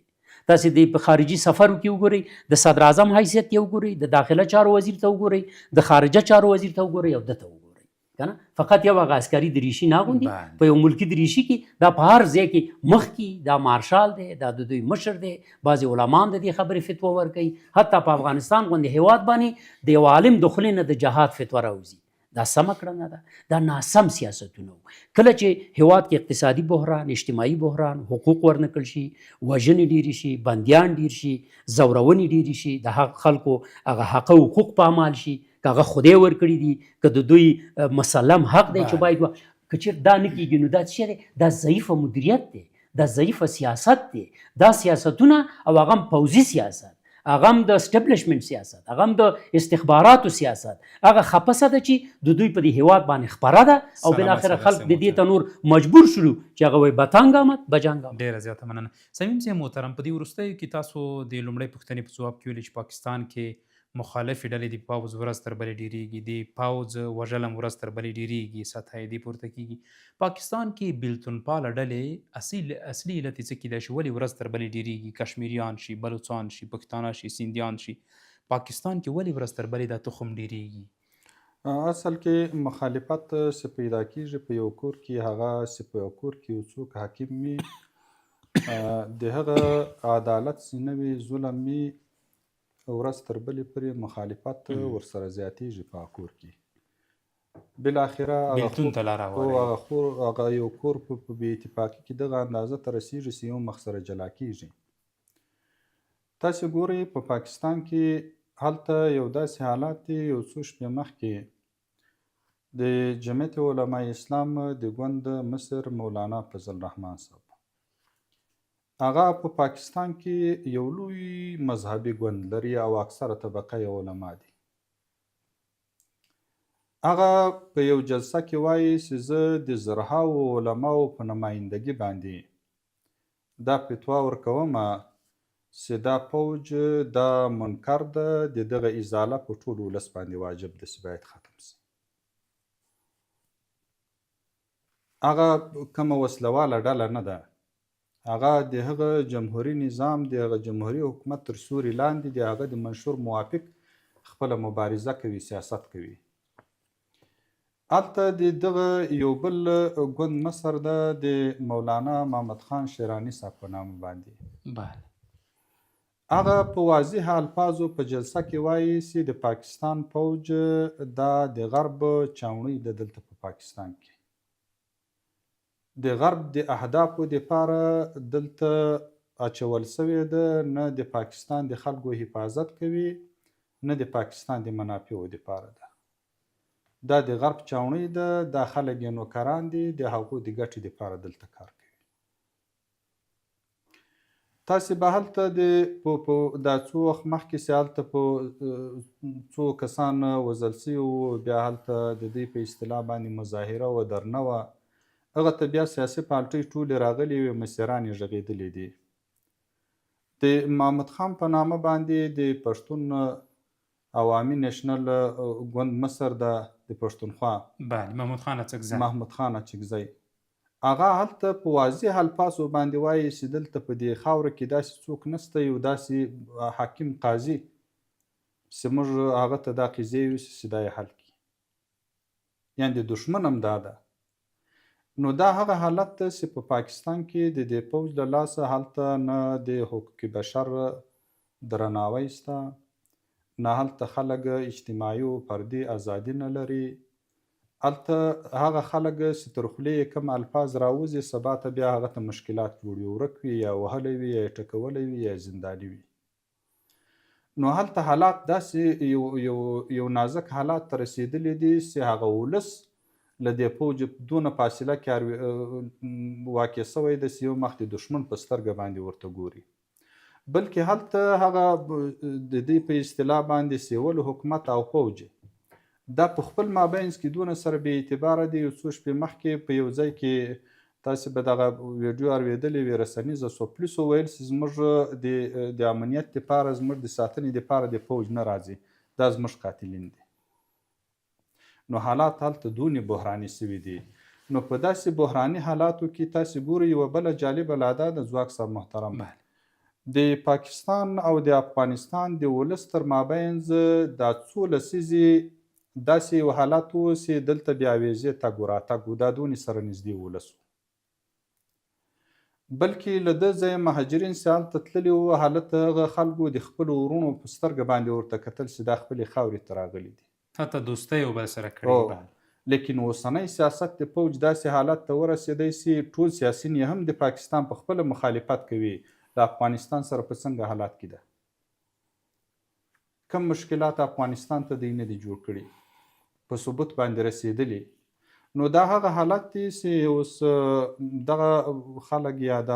تاسې د خارجي سفرو کې وګورئ د صدر اعظم حیثیت یې وګورئ د داخله چارو وزیر ته وګورئ د خارجه چارو وزیر ته وګورئ او ده ته وګورئ که نه فقط یو هغه عسکري دریشي نه اغوندي په یو ملکي دریشي کې دا په هر ځای کې مخکې دا مارشال دی دا د دوی مشر دی بعضې علما هم د دې خبرې فتوا ورکوي حتی په افغانستان غوندې هیواد باندې د یو عالم د خولې نه د جهاد فتوا راوځي دا سمه کړنه ده دا ناسم سیاستونه کله چې هیواد کې اقتصادي بحران اجتماعي بحران حقوق ورنکړل شي وژنې ډېرې شي بندیان ډېر شي زورونې ډېرې شي د حق خلکو هغه حق حقوق پامال شي که هغه خدای ورکړي دي که د دوی مسلم حق دی چې باید که چېرته دا نه کېږي نو دا څه دی دا ضعیفه مدیریت دی دا ضعیفه سیاست دی دا سیاستونه او هغه هم پوځي سیاست هغه هم د اسټبلشمنټ سیاست هغه هم د استخباراتو سیاست هغه خپسه ده چې د دوی په دې هیواد باندې خپره ده او بالاخره خلک د دې ته نور مجبور شلو چې هغه وایي بتانګ آمد بجنګ آمد. ډېره زیاته مننه صمیم صاحب محترم په دې وروستیو کې تاسو د لومړۍ پوښتنې په ځواب کې ویلي چې پاکستان کې مخالفې ډلې د پوځ ورځ تر بلې ډېرېږي د پوځ وژل هم ورځ تر بلې ډېرېږي سطحه یې دې پورته کېږي پاکستان کې بېلتون پاله ډلې اصلي علت یې څه کیدای شي ولې ورځ تر بلې ډېرېږي کشمیریان شي بلوچان شي پښتانه شي سیندیان شي پاکستان کې ولې ورځ تر بلې دا تخم ډېرېږي اصل کې مخالفت څه پیدا کېږي په یو کور کې هغه څه په یو کور کې یو څوک حاکم وي د هغه عدالت څه نه وي ظلم وي ورځ تر بلې پورې مخالفت ورسره زیاتېږي په هغه کور کې بالاخره بېلتون ته لاره هواروي هغه یو کور په بې اتفاقي کې دغه اندازه ته رسېږي چې یو مخ سره جلا کېږي. تاسې ګورئ په پاکستان کې هلته یو داسې حالات دی یو څو شپې مخکې د جمعیت علماء اسلام د ګوند مصر مولانا فضل الرحمن صاحب هغه په پاکستان کې یو لوی مذهبي ګوند لري او اکثره طبقه یې علما دي. هغه په یو جلسه کې وایي چې زه د زرهاو علماو په نمایندګي باندې دا فتوا ورکومه چې دا فوج دا منکر ده، د دغه ازاله په ټول ولس باندې واجب ده چې باید ختم شي. هغه کومه وسلواله ډله نه ده، هغه د هغه جمهوري نظام د هغه جمهوري حکومت تر سوري لاندې د هغه د منشور موافق خپله مبارزه کوي، سیاست کوي. هلته د دغه یو بل ګوند مصر ده د مولانا محمد خان شیراني صاحب په نامه باندې. بله. هغه په واضح الفاظو په جلسه کې وایي چې د پاکستان فوج دا د غرب چاونۍ ده دلته په پاکستان کې. د غرب د اهدافو دپاره دلته اچول سوې ده، نه د پاکستان د خلکو حفاظت کوي نه د پاکستان د منافعو دپاره ده. دا د غرب چاونۍ ده، دا خلک یې نوکران دي، د هغو د ګټې دپاره دلته کار کوي. تاسې به هلته دا څو وخت مخکې چې هلته په څو کسان وژل سوي وو، بیا هلته د دوی په اصطلاح باندې مظاهره وه، درنه وه. هغه ته بیا سیاسي پارټۍ ټولې راغلې وې، مشران یې غږېدلي دي. د محمد خان په نامه باندې د پښتون عوامي نیشنل ګوند مصر ده د پښتونخوا، بله، محمود خان اڅکزی. محمود خان اڅکزی هغه هلته په واضح الفاظو باندې وایي چې دلته په دې خاوره کې داسې څوک نشته، یو داسې حاکم قاضي چې موږ هغه ته دا قضیې یوسو چې دا یې حل کړي. یعنې د دښمن هم دا ده. نو دا هغه حالت ده چې په پاکستان کې د دې پوځ له لاسه هلته نه د حقوق بشر درناوی شته، نه هلته خلک اجتماعي و فردي ازادي نه لري. هلته هغه خلک چې تر خولې یې کوم الفاظ راوځي، سبا ته بیا هغه ته مشکلات جوړ وي، ورک وي، یا وهلی وي، یا ټکولی وي، یا زنداني وي. نو هلته حالات داسې یو نازک حالات ته رسېدلي دي چې هغه ولس له دې فوج دونه فاصله کې واقع سوی ده چې یو مخ د دښمن په سترګه باندې ورته ګوري. بلکې هلته هغه د دوی په اصطلاح باندې سیول حکومت او فوج دا په خپل مابینځ کې دونه سره بې اعتباره دي. یو څو شپې مخکې په یو ځای کې تاسې به دغه ویډیو اورېدلې وي، رسنیزه سوپلیسو ویل چې زموږ د امنیت دپاره، زموږ د ساتنې دپاره د فوج نه راځي، دا زموږ قاتلین دي. نو حالات هلته دونې بحراني سوي دي. نو په داسې بحراني حالاتو کې تاسې ګورئ یوه بله جالبه لا دا ده ځواک صاحب محترم، د پاکستان او د افغانستان د ولس تر مابینځ دا څو لسیزې داسې یو حالت و چې دلته بیا ویزې تګ و راتګ و، دا دونې سره نږدې ولس و. بلکې له ده ځایه مهاجرین چې هلته تللي وو، هلته هغه خلکو د خپلو ورونو په سترګه باندې ورته کتل چې دا خپلې خاورې ته راغلي دي، حتی دوستۍ یو بل سره کړې. لیکن اوسنی سیاست د فوج داسې حالت ته ورسېدی چې ټول سیاسیون یې هم د پاکستان په خپله مخالفت کوي. د افغانستان سره په څنګه حالات کې ده، کم مشکلات افغانستان ته دوی نه دي جوړ کړي، په ثبوت باندې رسېدلي. نو دا هغه حالت دی چې اوس دغه خلک یا د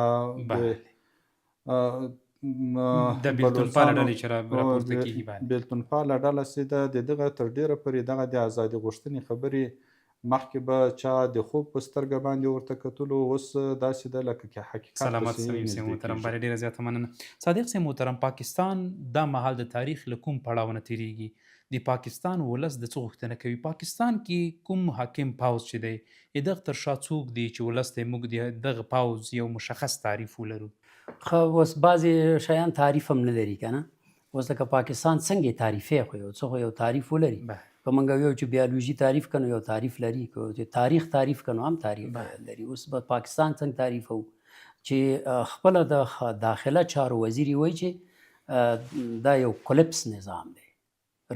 بېلتونپاله ډلې چې راپورته کېږي، بېلتونپاله ډله چې ده د دغه تر ډېره پورې دغه د ازادي غوښتنې خبرې مخکې به چا د خوب په سترګه باندې ورته کتلو، اوس داسې ده لکه که حقیقت سلامت صحیح صحیح محترم، باندې ډېره زیاته مننه. صادق صحیح محترم، پاکستان دا مهال د تاریخ له کوم پړاوونه تېرېږي؟ د پاکستان ولس د څه غوښتنه کوي؟ پاکستان کې کوم حاکم پوځ چې دی، دغه تر شا څوک دی چې ولس ته موږ د دغه پوځ یو مشخص تعریف ولرو؟ اوس بعضې شیان تعریف هم نه لري که نه. اوس لکه پاکستان څنګه تعریفې خو یو څه خو یو تعریف ولري. که موږ ویو چې بیالوژي تعریف کنو یو تعریف لري، که تاریخ تعریف کنو هم تعریف لري. اوس به پاکستان څنګه تعریفو چې خپله د داخله چارو وزیر یې وایي چې دا یو کولپس نظام دی،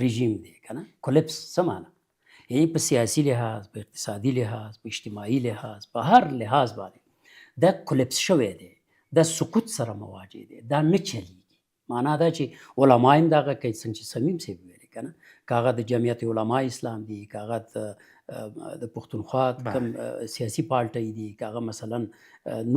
رژیم دی که نه. کولپس څه معنی؟ یعنی په سیاسي لحاظ، په اقتصادي لحاظ، په اجتماعي لحاظ، په هر لحاظ باندې دا کولپس شوی دی، دا سقوط سره مواجه دی، دا نه چلیږي. معنا دا چې علما هم دغه کوي، څنګه چې صمیم صاحب ویلي که نه، که هغه د جمعیت علما اسلام دي، که هغه د پښتونخوا کوم سیاسي پارټۍ دي، که هغه مثلا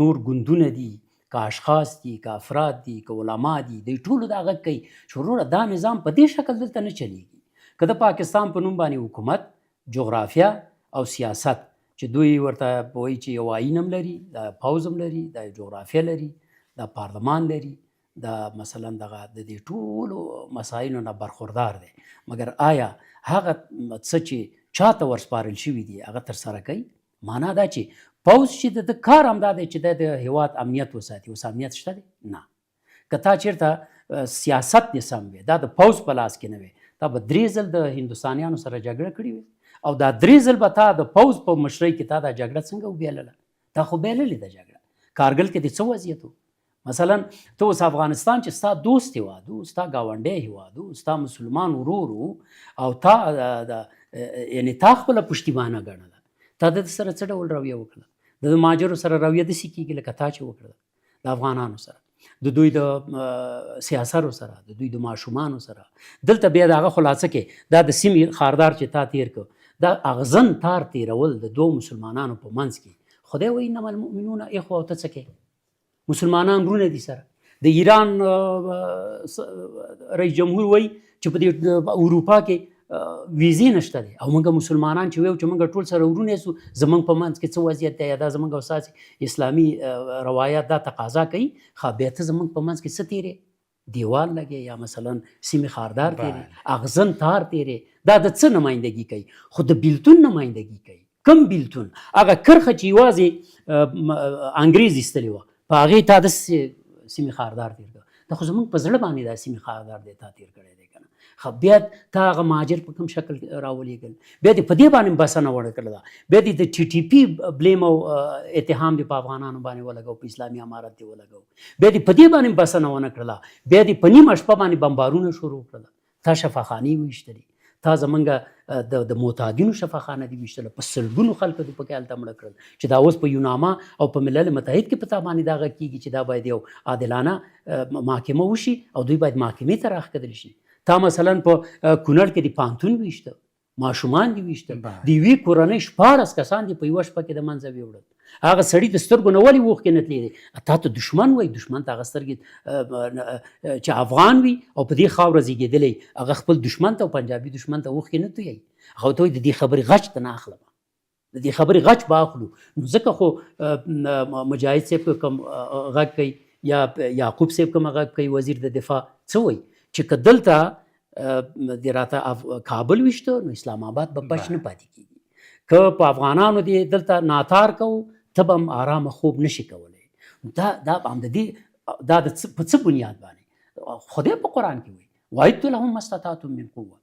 نور ګوندونه دي، که اشخاص دي، که افراد دي، که علما دي، دوی ټولو دا غږ کوي چې وروره دا نظام په دې شکل دلته نه چلیږي. که د پاکستان په نوم باندې حکومت، جغرافیه او سیاست چې دوی ورته وایي چې یو آیین هم لري، دا پوځ هم لري، دا جغرافیه لري، دا پارلمان لري، دا مثلا دغه د دې ټولو مسایلو نه برخوردار دی، مګر آیا هغه څه چې چاته ورسپارل شوي دي هغه ترسره کوي؟ معنا دا چې پوځ چې د کار هم دا دی چې د هیواد امنیت وساتي. اوس امنیت شته دی؟ نه. که تا چېرته سیاست دې سم وي، دا د پوځ په لاس کې نه وي، تا به 3 ځل د هندوستانیانو سره جګړه کړې وي، او دا 3 ځل به تا د پوځ په مشرۍ کې تا دا جګړه څنګه وبیلله؟ تا خو بیللې ده جګړه. کارګل کې دې څه وضعیت و؟ مثلا ته اوس افغانستان چې ستا دوست هیواد و، ستا ګاونډی هیواد و، ستا مسلمان ورور و، او تا یعنې تا خپله پشتیبانه ګڼله، تا د سره څه ډول رویه وکړه؟ د مهاجرو سره رویه داسې کېږي لکه تا چې وکړه د افغانانو سره، د دوی د سیاسرو سره، د دوی د ماشومانو سره. دلته بیا د هغه خلاصه کې دا د سیمې خاردار چې تا تیر کړ، دا اغزن تار تیرول د 2 مسلمانانو په منځ کې، خدای وایي انما المؤمنون اخوه، او ته څه کوې؟ مسلمانان رونه دي سره. د ایران رئیس جمهور وایي چې په دې اروپا کې ویزې نشته دی، او موږ مسلمانان چې وایو چې موږ ټول سره ورونه یو، زموږ په منځ کې څه وضعیت دی؟ یا دا زموږ او ستاسې اسلامي روایات دا تقاضا کوي، ښه بیا ته زموږ په منځ کې څه تیرې؟ دیوال لګې، یا مثلا سیمې خاردار تیرې، اغزن تار تیرې. دا د څه نمایندګي کوي؟ خو د بیلتون نمایندګي کوي. کم بیلتون؟ هغه کرښه چې یوازې انګریز ایستلې وه، په هغې تا داسې سیمې خاردار تیر کړه. دا خو زموږ په زړه باندې دا سیمې خاردار دی تا تیر کړی دی که نه؟ بیا تا هغه مهاجر په کوم شکل راولېږل، بیا دې په دې باندې بسنه وړه کړې ده، بیا دې د TTP بلیم او اتهام دې په افغانانو باندې ولګو، په اسلامي امارت دې ولګو، بیا دې په دې باندې بسنه ونه کړله، بیا دې په نیمه شپه باندې بمبارونه شروع کړله، تا شفاخانې ویشتلې، تا زمونږ د معتادینو شفاخانه دې ویشتله، په سلګونو خلکو دې پکې هلته مړه کړل، چې دا اوس په یوناما او په ملل متحد کې په تا باندې دا غږ کېږي چې دا باید یو عادلانه محاکمه وشي او دوی باید محاکمې ته راښکتل شي. تا مثلا په کونړ کې د پانتون ویشته، ماشومان دې ویشتل، د یوې کورنۍ 14 کسان دې په یوه شپه کې د منځه ویوړل. هغه سړي د سترګو نه ولې اوښکې نه تلېدې؟ تا ته دشمن وایي، دشمن ته هغه سترګې چې افغان وي او په دې خاوره زیږېدلی، هغه خپل دشمن ته او پنجابي دشمن ته اوښکې نه تویوي. هغه ته وایي د دې خبرې غچ ته نه اخلم، د دې خبرې غچ به اخلو. نو ځکه خو مجاهد صاحب کوم غږ کوي، یا یعقوب صاحب کوم غږ کوي، وزیر د دفاع څه وایي چې که دلته د راته کابل ویشته نو اسلام آباد به بچ نه پاتې کېږي، که په افغانانو دې دلته ناتار کوو ته به هم آرامه خوب نشي کولی. دا هم د دې دا د په څه بنیاد باندې؟ خدای په قرآن کې وایي وَأَعِدُّوا لَهُم مَا اسْتَطَعْتُم مِّن قُوَّةٍ.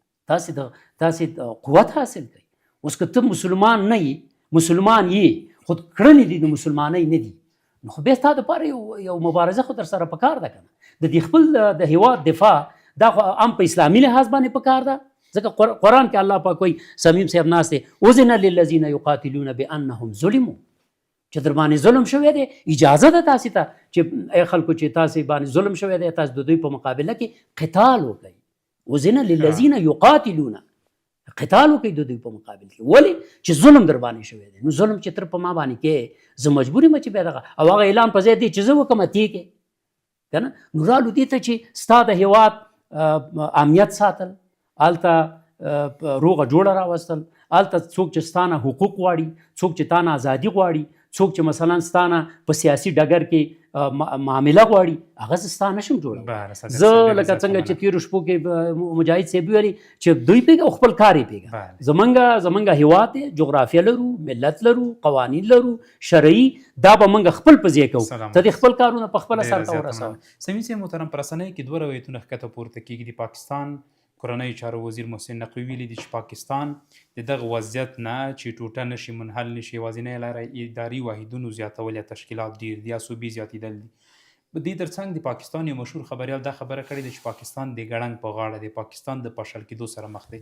تاسې قوت حاصل کړئ. اوس که ته مسلمان نه یې، مسلمان یې خو کړنې دي د مسلمانۍ نه دي، نو خو بیا ستا دپاره یو مبارزه خو در سره پکار ده که نه؟ د دې خپل د هیواد دفاع دا خو هم په اسلامي لحاظ باندې پکار ده، ځکه قرآن کې الله پاک وایي، سمیم صاحب ناست دی، أُذِنَ لِلَّذِينَ يُقَاتِلُونَ بِأَنَّهُمْ ظُلِمُوا، چې در باندې ظلم شوی دی، اجازه ده تاسې ته چې ای خلکو چې تاسې باندې ظلم شوی دی، تاسې د دوی په مقابله کې قتال وکړئ. أُذِنَ لِلَّذِينَ يُقَاتِلُونَ، قتال وکړئ د دوی په مقابل کې. ولې؟ چې ظلم در باندې شوی دی. نو ظلم چې تر په ما باندې کې، زه مجبور یم چې بیا دغه او هغه اعلان په ځای دی چې زه وکړم اتې کې که نه. نو رالو دې ته چې ستا د هیواد امنیت ساتل، هلته روغه جوړه راوستل، هلته څوک چې ستانه حقوق غواړي، څوک چې تانه ازادي غواړي، څوک چې مثلا ستانه په سیاسي ډګر کې معامله غواړي، هغه زه ستا نشم جوړولی. زه لکه څنګه چې تېرو شپو کې مجاهد صاحب ویلي چې دوی پوهېږي او خپل کار یې پوهېږي. زمونږ هیواد دی، جغرافیه لرو، ملت لرو، قوانین لرو، شرعي، دا به موږ خپل په ځای کوو، ته دې خپل کارونه په خپله سرته ورسوه. سمیم صاحب محترم، په رسنیو کې 2 روایتونه ښکته پورته کېږي. د پاکستان کورنیو چارو وزیر محسن نقوي ویلي دي چې پاکستان د دغه وضعیت نه چې ټوټه نشي، منحل نشي، یوازینۍ لاره اداري واحدونو زیاتول یا تشکیلات ډېر دي یا صوبې زیاتېدل دي. په دې ترڅنګ د پاکستان یو مشهور خبریال دا خبره کړې ده چې پاکستان د ګړنګ په غاړه دی، پاکستان د پاشل کېدو سره مخ دی.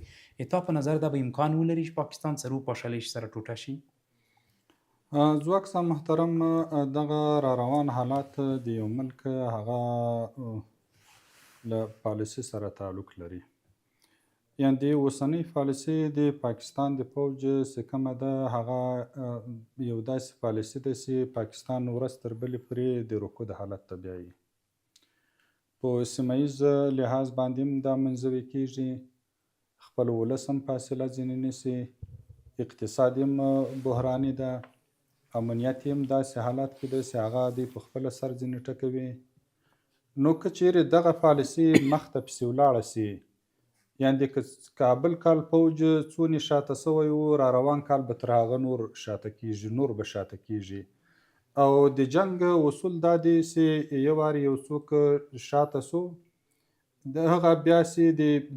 تا په نظر دا به امکان ولري چې پاکستان سره وپاشلی شي، سره ټوټه شي؟ ځواک صاحب محترم، دغه را روان حالات د یو ملک هغه له پالیسي سره تعلق لري. یعنې د اوسنۍ پالیسۍ د پاکستان د پوځ چې کومه ده هغه یو داسې پالیسي ده چې پاکستان ورځ تر بلې پورې د رکود حالت ته بیایي. په سیمه ییز لحاظ باندې هم دا منزوي کېږي، خپل ولس هم فاصله ځینې نیسي، اقتصاد هم بحراني ده، امنیت هم داسې حالات کې ده چې هغه دوی په خپله سر ځینې ټکوي. نو که چیرې دغه پالیسي مخته پسې ولاړه سي، یعنې د کابل کال پوځ څونې شاته سوی و، را روان کال به تر هغه نور شاته کېږي، نور به شاته کېږي. او د جنګ اصول دا دی چې یو وار یو څوک شاته سو، د هغه بیا چې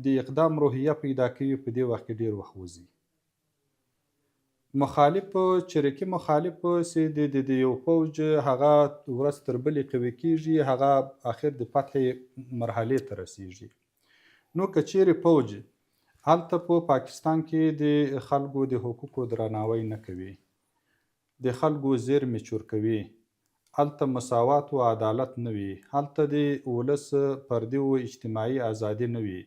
د اقدام روحیه پیدا کوي، په دې وخت کې ډېر وخت وځي. مخالف چریکي مخالف چې د یو پوځ هغه ورځ تر بلې قوي کېږي، هغه آخر د فتحې مرحلې ته رسیږي. نو که چیرې پوځ هلته په پاکستان کې د خلکو د حقوقو درناوی نه کوي، د خلکو زیرمې چور کوي، هلته مساوات و عدالت نه وي، هلته د ولس فردي و اجتماعي ازادي نه وي،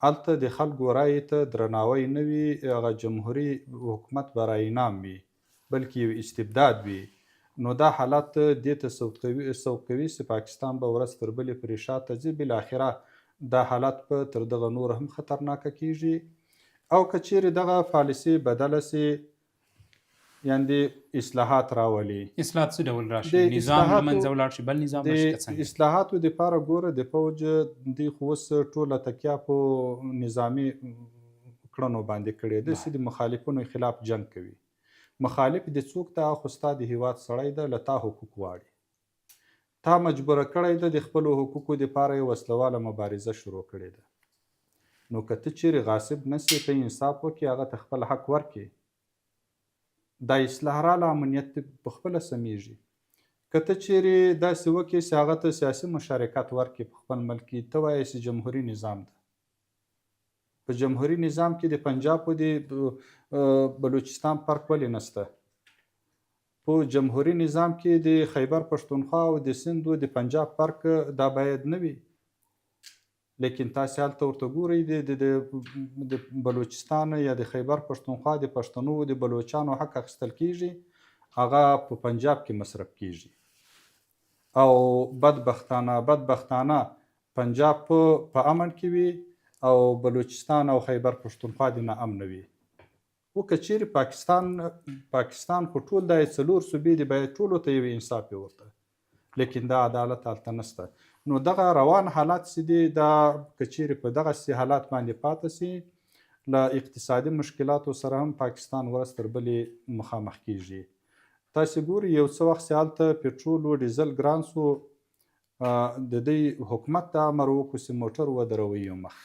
هلته د خلکو رایې ته درناوی نه وي، هغه جمهوري حکومت به رایې وي بلکې یو استبداد وي، نو دا حالت دې ته سوق کوي چې پاکستان به ورځ تر بلې پورې شاته ځي. بالاخره دا حالت به تر دغه نور هم خطرناکه کیږي. او که چیرې دغه پالیسي بدله سي، یعنې اصلاحات راولي، اصلاحات څه ډول راشي؟ نظام له منځه ولاړ شي، بل نظام راشي که د څنګه؟ اصلاحاتو دپاره ګوره د پوځ دوی خو اوس ټوله تکیه په نظامي کړنو باندې کړې ده چې د مخالفینو خلاف جنګ کوي. مخالف د څوک ته خو ستا د هېواد سړی ده، له تا حقوق غواړي، تا مجبوره کړی ده، د خپلو حقوقو دپاره یې وسلواله مبارزه شروع کړې ده. نو که ته چیرې غاصب نه سې، ته انصاف وکړې، هغه ته خپل حق ورکړې، دا اصلاح راله، امنیت په خپله سمیږي. که ته چیرې داسې وکړې چې هغه ته سیاسي مشارکت ورکړې په خپل ملک کې، ته وایې چې جمهوري نظام ده. په جمهوري نظام کې د پنجاب او د بلوچستان فرق ولې نشته؟ په جمهوري نظام کې د خیبر پښتونخوا او د سند او د پنجاب فرق دا باید نه وي. لیکن تاسې هلته ورته ګورئ د بلوچستان یا د خیبر پښتونخوا د پښتنو د بلوچانو حق اخیستل کېږي، هغه په پنجاب کې مصرف کېږي. او بدبختانه پنجاب په امن کې وي او بلوچستان او خیبر پښتونخوا د ناامنه وي. و که چیرې پاکستان خو ټول دا څلور صوبې دي، باید ټولو ته یو انصاف یې ورته، لیکن دا عدالت هلته نشته. نو دغه روان حالات چې دي، دا که چیرې په دغسې حالات باندې پاته سي، له اقتصادي مشکلاتو سره هم پاکستان ورځ تر بلې مخامخ کیږي. تاسې ګورئ یو څه وخت چې هلته پټرول و ډیزل ګران سو، د دوی حکومت دا امر وکړو چې موټر ودروئ یو مخ.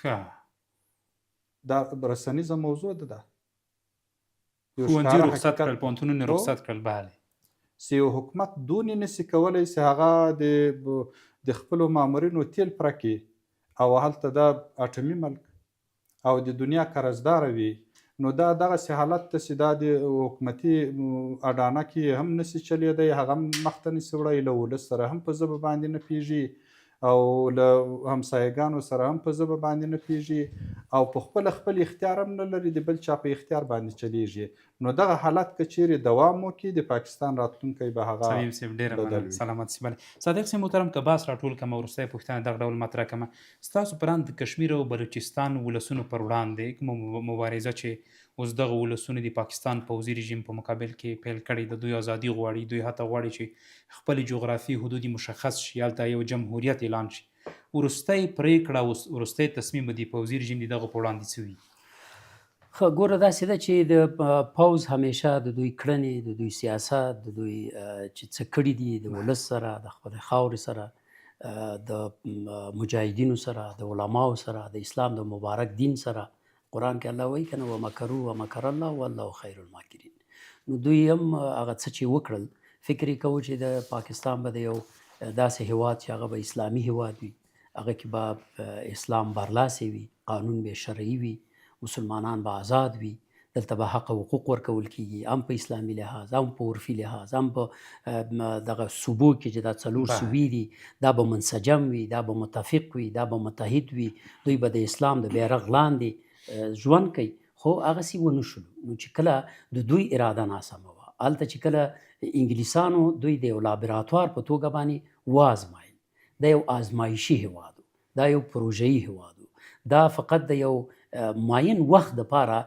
دا رسنیزه موضوع ده. ښوونځي رخصت کړل، پوهنتونونه رخصت کړل. بله، چې یو حکومت دونې نسي کولی چې هغه د خپلو مامورینو تیل پوره کړي، او هلته دا اټومي ملک او د دنیا قرضداره وي، نو دا دغسې حالت ته چې دا د حکومتي اډانه کې هم نسي چلېدی، هغه هم مخته نسي وړی، له ولس سره هم په ژبه باندې نه پوهېږي، او له همسایګانو سره هم په ژبه باندې نه پوهېږي، او په خپله خپل اختیار هم نه لري، د بل چا په اختیار باندې چلیږي. نو دغه حالت که چیرې دوام وکړي، د پاکستان راتلونکی به هغه صمیم صاحب ډېره مننه، سلامت سي. بله صادق صاحب محترم، که بحث راټول کړم، وروستۍ پوښتنه دغه ډول مطرح کړم، ستاسو په رنګ د کشمیر او بلوچستان ولسونو پر وړاندې کومه مبارزه چې اوس دغه ولسونو د پاکستان پوځي رژیم په مقابل کې پیل کړې ده، دوی ازادي غواړي، دوی حتی غواړي چې خپل جغرافي حدود مشخص شي، هلته یو جمهوریت اعلان شي. وروستۍ پرېکړه او وروستی تصمیم به د پوځي رژیم د دغه په وړاندې څه وي؟ ګوره داسې ده چې د پوځ همیشه د دوی کړنې، د دوی سیاست، د دوی چې څه کړي دي د ولس سره، د خپلې خاورې سره، د مجاهدینو سره، د علماو سره، د اسلام د مبارک دین سره، قرآن کې الله وایي که نه ومکروا ومکر الله والله خیر الماکرین. نو دوی هم هغه څه چې وکړل، فکر یې کوو چې د پاکستان به د یو داسې هیواد چې هغه به اسلامي هیواد وي، هغه کې به اسلام برلاسې وي، قانون به شرعي وي، مسلمانان به آزاد وي، دلته به حق او حقوق ورکول کېږي، هم په اسلامي لحاظ، هم په عرفي لحاظ، هم په دغه صوبو کې چې دا څلور صوبې دي، دا به منسجم وي، دا به متفق وي، دا به متحد وي، دوی به د اسلام د بیرغ لاندې ژوند کوي خو هغسې ونه شولو. نو چې کله د دوی اراده ناسمه وه، هلته چې کله انګلیسانو دوی د یو لابراتوار په توګه باندې وازمایل. دا یو آزمایشي هیواد و، دا یو پروژه‌ایي هیواد و، دا فقط د یو معین وخت دپاره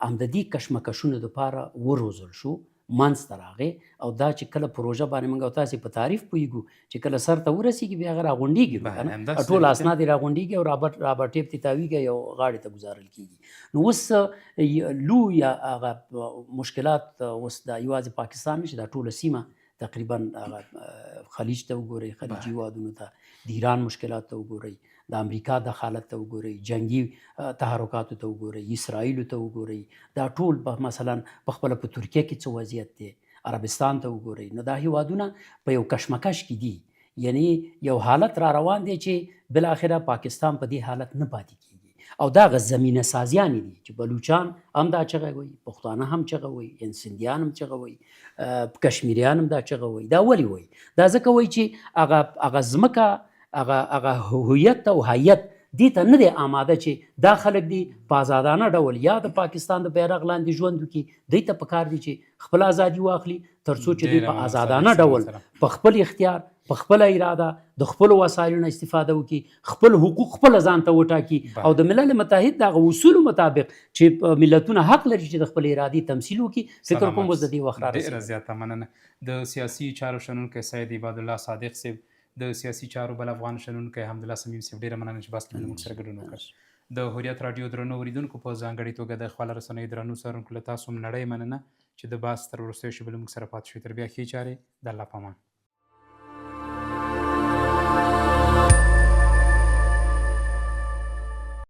هم د دې کشمکشونو دپاره وروزل شو، منځته راغې. او دا چې کله پروژه باندې موږ او تاسې په تعریف پوهېږو چې کله سر ته ورسېږي بیا هغه راغونډېږي نو که نه ټول اسناد یې راغونډېږي او رابر ټیپ ته تاویږي او غاړې ته ګزارل کېږي. نو اوس لوی هغه مشکلات اوس دا یوازې پاکستان نه چې دا ټوله سیمه تقریبا هغه خلیج ته وګورئ، خلیجي هیوادونو ته، د ایران مشکلات ته وګورئ، د امریکا دخالت ته وګورئ، جنگي تحرکاتو ته وګورئ، اسرائیلو ته وګورئ، دا ټول مثلا په خپله په ترکیه کې څه وضعیت دی، عربستان ته وګورئ. نو دا هیوادونه په یو کشمکش کې دي، یعنی یو حالت را روان دی چې بالاخره پاکستان په دې حالت نه پاتې کیږي. او دا غ زمینه سازیانې دي چې بلوچان هم دا چغه وایي، پښتانه هم چغه وایي، انسندیان هم چغه وایي، کشمیریان هم دا چغه وایي. دا ولې وایي؟ دا ځکه وایي چې هغه ځمکه هغه هویت او هیت دې ته نه دی آماده چې دا خلک دي په آزادانه ډول یا د پاکستان د بیرغ لاندې ژوند وکړي. دوی ته پکار دي چې خپل ازادي واخلي تر څو چې دوی په آزادانه ډول په خپل اختیار، په خپله اراده د خپلو وسایلو نه استفاده وکړي، خپل حقوق خپله ځان ته وټاکي او د ملل متحد د هغه اصولو مطابق چې ملتونه حق لري چې د خپل ارادې تمثیل وکړي. فکر کوم اوس د دې وخت رارسېږي. ډېره زیاته مننه. د سیاسي چارو شنونکی سید عباد الله صادق صاحب، د سیاسي چارو بل افغان شنونکی حمدالله صمیم صاحب، ډېره مننه چې بحث کې زموږ سره ګډون وکړ. د هوریت راډیو درنو اورېدونکو په ځانګړې توګه د خپله رسنیو درنو څارونکو له تاسو هم نړۍ مننه چې د بحث تر وروستیو شېبو له موږ سره پاتې شوي. تر بیا ښې چارې، د الله په امان.